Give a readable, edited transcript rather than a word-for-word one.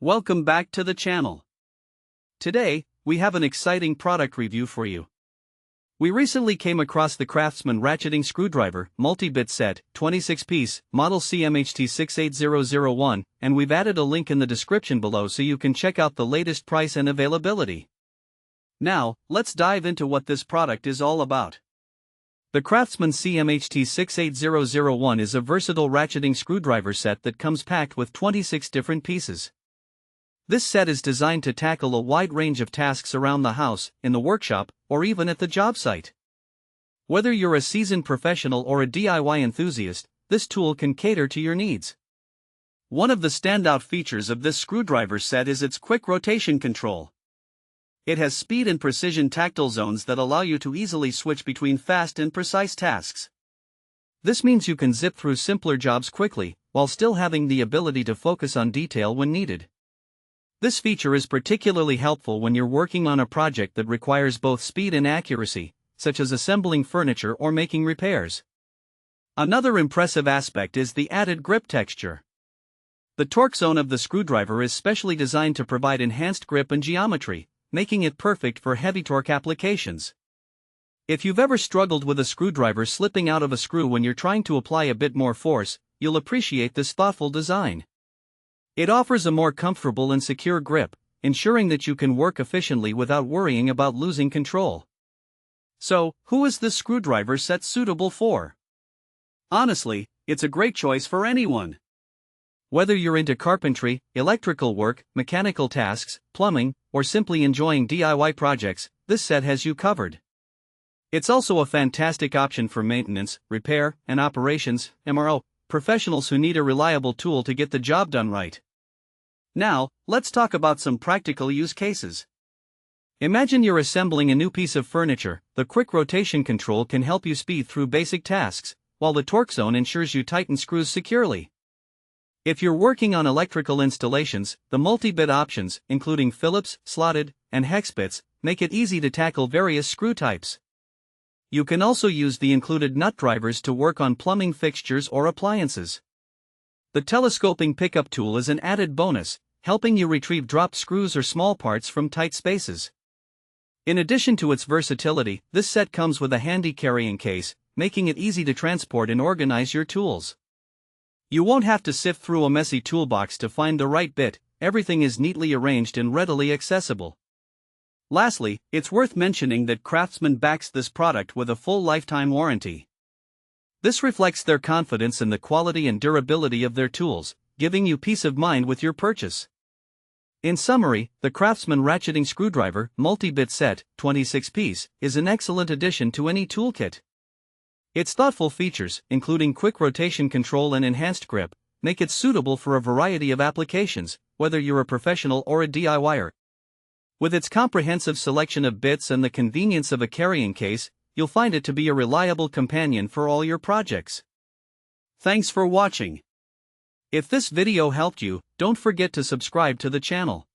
Welcome back to the channel. Today, we have an exciting product review for you. We recently came across the CRAFTSMAN Ratcheting Screwdriver Multi-Bit Set, 26-piece, model CMHT68001, and we've added a link in the description below so you can check out the latest price and availability. Now, let's dive into what this product is all about. The CRAFTSMAN CMHT68001 is a versatile ratcheting screwdriver set that comes packed with 26 different pieces. This set is designed to tackle a wide range of tasks around the house, in the workshop, or even at the job site. Whether you're a seasoned professional or a DIY enthusiast, this tool can cater to your needs. One of the standout features of this screwdriver set is its quick rotation control. It has speed and precision tactile zones that allow you to easily switch between fast and precise tasks. This means you can zip through simpler jobs quickly, while still having the ability to focus on detail when needed. This feature is particularly helpful when you're working on a project that requires both speed and accuracy, such as assembling furniture or making repairs. Another impressive aspect is the added grip texture. The torque zone of the screwdriver is specially designed to provide enhanced grip and geometry, making it perfect for heavy torque applications. If you've ever struggled with a screwdriver slipping out of a screw when you're trying to apply a bit more force, you'll appreciate this thoughtful design. It offers a more comfortable and secure grip, ensuring that you can work efficiently without worrying about losing control. So, who is this screwdriver set suitable for? Honestly, it's a great choice for anyone. Whether you're into carpentry, electrical work, mechanical tasks, plumbing, or simply enjoying DIY projects, this set has you covered. It's also a fantastic option for maintenance, repair, and operations (MRO) professionals who need a reliable tool to get the job done right. Now, let's talk about some practical use cases. Imagine you're assembling a new piece of furniture. The quick rotation control can help you speed through basic tasks, while the torque zone ensures you tighten screws securely. If you're working on electrical installations, the multi-bit options, including Phillips, slotted, and hex bits, make it easy to tackle various screw types. You can also use the included nut drivers to work on plumbing fixtures or appliances. The telescoping pickup tool is an added bonus, helping you retrieve dropped screws or small parts from tight spaces. In addition to its versatility, this set comes with a handy carrying case, making it easy to transport and organize your tools. You won't have to sift through a messy toolbox to find the right bit. Everything is neatly arranged and readily accessible. Lastly, it's worth mentioning that CRAFTSMAN backs this product with a full lifetime warranty. This reflects their confidence in the quality and durability of their tools, giving you peace of mind with your purchase. In summary, the CRAFTSMAN Ratcheting Screwdriver Multi-Bit Set, 26-piece, is an excellent addition to any toolkit. Its thoughtful features, including quick rotation control and enhanced grip, make it suitable for a variety of applications, whether you're a professional or a DIYer. With its comprehensive selection of bits and the convenience of a carrying case, you'll find it to be a reliable companion for all your projects. Thanks for watching. If this video helped you, don't forget to subscribe to the channel.